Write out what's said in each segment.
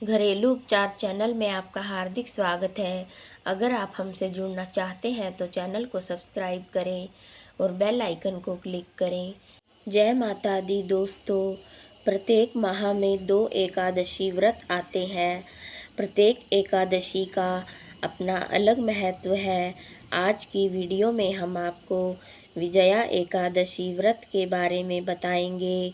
घरेलू उपचार चैनल में आपका हार्दिक स्वागत है। अगर आप हमसे जुड़ना चाहते हैं तो चैनल को सब्सक्राइब करें और बेल आइकन को क्लिक करें। जय माता दी दोस्तों, प्रत्येक माह में 2 एकादशी व्रत आते हैं। प्रत्येक एकादशी का अपना अलग महत्व है। आज की वीडियो में हम आपको विजया एकादशी व्रत के बारे में बताएंगे।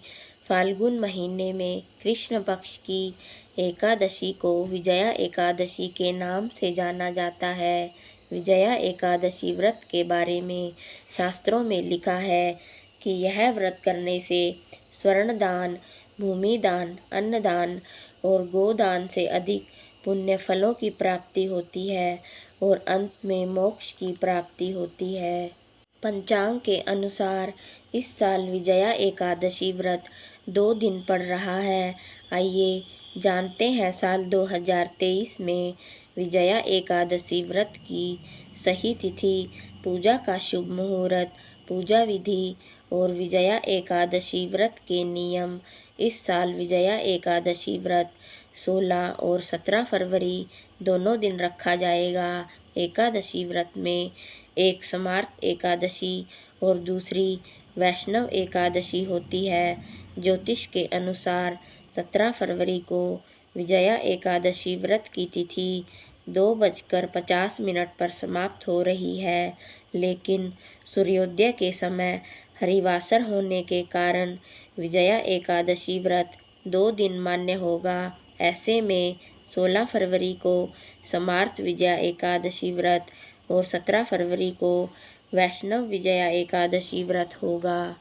फाल्गुन महीने में कृष्ण पक्ष की एकादशी को विजया एकादशी के नाम से जाना जाता है। विजया एकादशी व्रत के बारे में शास्त्रों में लिखा है कि यह व्रत करने से स्वर्ण दान, भूमि दान, अन्न दान और गोदान से अधिक पुण्य फलों की प्राप्ति होती है और अंत में मोक्ष की प्राप्ति होती है। पंचांग के अनुसार इस साल विजया एकादशी व्रत 2 दिन पड़ रहा है। आइए जानते हैं साल 2023 में विजया एकादशी व्रत की सही तिथि, पूजा का शुभ मुहूर्त, पूजा विधि और विजया एकादशी व्रत के नियम। इस साल विजया एकादशी व्रत 16 और 17 फरवरी दोनों दिन रखा जाएगा। एकादशी व्रत में एक स्मार्त एकादशी और दूसरी वैष्णव एकादशी होती है। ज्योतिष के अनुसार 17 फरवरी को विजया एकादशी व्रत की तिथि 2:50 पर समाप्त हो रही है, लेकिन सूर्योदय के समय हरिवासर होने के कारण विजया एकादशी व्रत 2 दिन मान्य होगा। ऐसे में 16 फरवरी को स्मार्त विजया एकादशी व्रत और 17 फरवरी को वैष्णव विजया एकादशी व्रत होगा।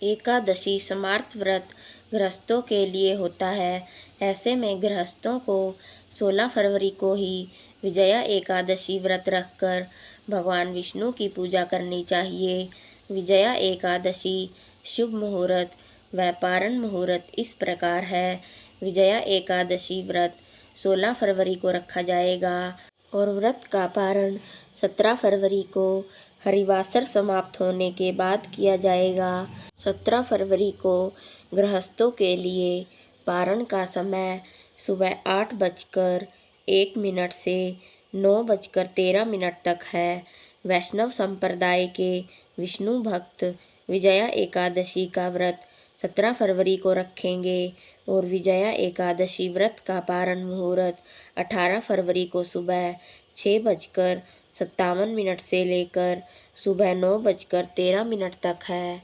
एकादशी स्मार्त व्रत गृहस्थों के लिए होता है। ऐसे में गृहस्थों को 16 फरवरी को ही विजया एकादशी व्रत रखकर भगवान विष्णु की पूजा करनी चाहिए। विजया एकादशी शुभ मुहूर्त व पारण मुहूर्त इस प्रकार है। विजया एकादशी व्रत 16 फरवरी को रखा जाएगा और व्रत का पारण 17 फरवरी को हरिवासर समाप्त होने के बाद किया जाएगा। 17 फरवरी को गृहस्थों के लिए पारण का समय सुबह 8:01 से 9:13 तक है। वैष्णव संप्रदाय के विष्णु भक्त विजया एकादशी का व्रत 17 फरवरी को रखेंगे और विजया एकादशी व्रत का पारण मुहूर्त 18 फरवरी को सुबह 6:57 से लेकर सुबह 9:13 तक है।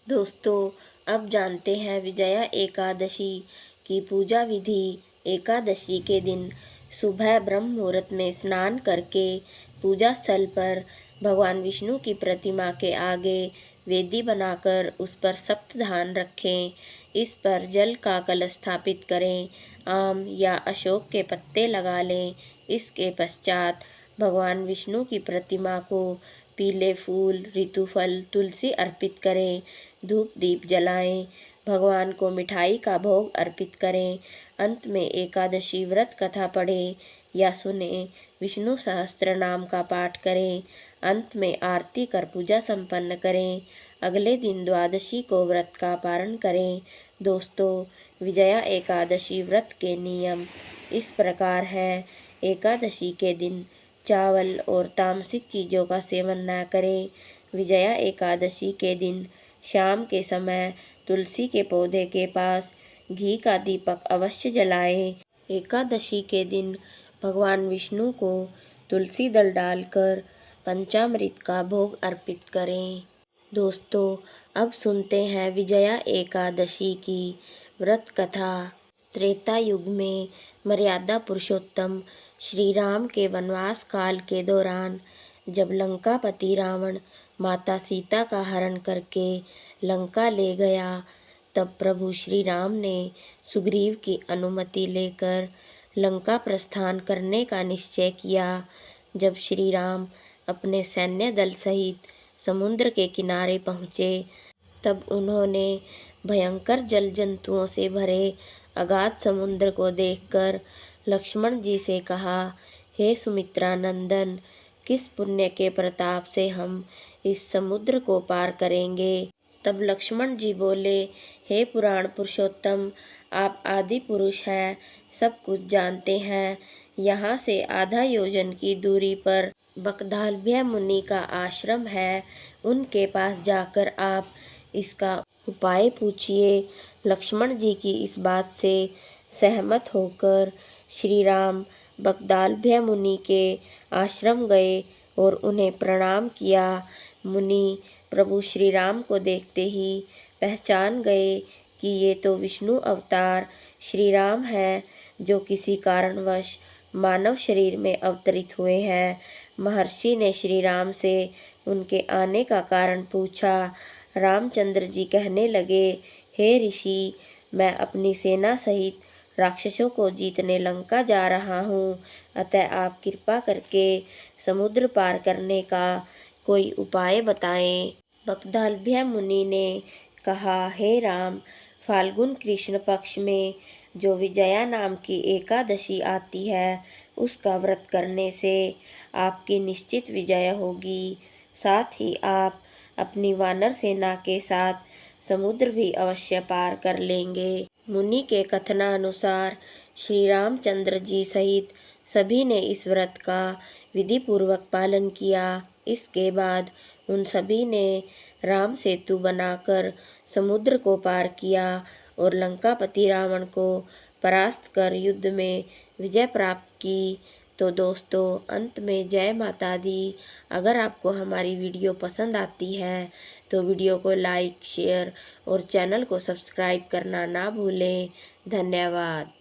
दोस्तों, अब जानते हैं विजया एकादशी की पूजा विधि। एकादशी के दिन सुबह ब्रह्म मुहूर्त में स्नान करके पूजा स्थल पर भगवान विष्णु की प्रतिमा के आगे वेदी बनाकर उस पर सप्तधान रखें। इस पर जल का कलश स्थापित करें। आम या अशोक के पत्ते लगा लें। इसके पश्चात भगवान विष्णु की प्रतिमा को पीले फूल, ऋतुफल, तुलसी अर्पित करें। धूप दीप जलाएं। भगवान को मिठाई का भोग अर्पित करें। अंत में एकादशी व्रत कथा पढ़ें या सुने। विष्णु सहस्त्र नाम का पाठ करें। अंत में आरती कर पूजा संपन्न करें। अगले दिन द्वादशी को व्रत का पारण करें। दोस्तों, विजया एकादशी व्रत के नियम इस प्रकार हैं। एकादशी के दिन चावल और तामसिक चीज़ों का सेवन न करें। विजया एकादशी के दिन शाम के समय तुलसी के पौधे के पास घी का दीपक अवश्य जलाएं। एकादशी के दिन भगवान विष्णु को तुलसी दल डालकर पंचामृत का भोग अर्पित करें। दोस्तों, अब सुनते हैं विजया एकादशी की व्रत कथा। त्रेता युग में मर्यादा पुरुषोत्तम श्री राम के वनवास काल के दौरान जब लंकापति रावण माता सीता का हरण करके लंका ले गया, तब प्रभु श्री राम ने सुग्रीव की अनुमति लेकर लंका प्रस्थान करने का निश्चय किया। जब श्री राम अपने सैन्य दल सहित समुद्र के किनारे पहुँचे, तब उन्होंने भयंकर जल जंतुओं से भरे अगाध समुद्र को देखकर लक्ष्मण जी से कहा, हे सुमित्रा नंदन, किस पुण्य के प्रताप से हम इस समुद्र को पार करेंगे। तब लक्ष्मण जी बोले, हे पुराण पुरुषोत्तम, आप आदि पुरुष हैं, सब कुछ जानते हैं। यहाँ से आधा योजन की दूरी पर बकधालभ्य मुनि का आश्रम है। उनके पास जाकर आप इसका उपाय पूछिए। लक्ष्मण जी की इस बात से सहमत होकर श्री राम बकधालभ्य मुनि के आश्रम गए और उन्हें प्रणाम किया। मुनि प्रभु श्री राम को देखते ही पहचान गए कि ये तो विष्णु अवतार श्री राम हैं, जो किसी कारणवश मानव शरीर में अवतरित हुए हैं। महर्षि ने श्री राम से उनके आने का कारण पूछा। रामचंद्र जी कहने लगे, हे ऋषि, मैं अपनी सेना सहित राक्षसों को जीतने लंका जा रहा हूँ, अतः आप कृपा करके समुद्र पार करने का कोई उपाय बताएं। बकधालभ्य मुनि ने कहा, हे राम, फाल्गुन कृष्ण पक्ष में जो विजया नाम की एकादशी आती है, उसका व्रत करने से आपकी निश्चित विजय होगी। साथ ही आप अपनी वानर सेना के साथ समुद्र भी अवश्य पार कर लेंगे। मुनि के कथनानुसार श्री रामचंद्र जी सहित सभी ने इस व्रत का विधि पूर्वक पालन किया। इसके बाद उन सभी ने राम सेतु बनाकर समुद्र को पार किया और लंकापति रावण को परास्त कर युद्ध में विजय प्राप्त की। तो दोस्तों, अंत में जय माता दी। अगर आपको हमारी वीडियो पसंद आती है तो वीडियो को लाइक, शेयर और चैनल को सब्सक्राइब करना ना भूलें। धन्यवाद।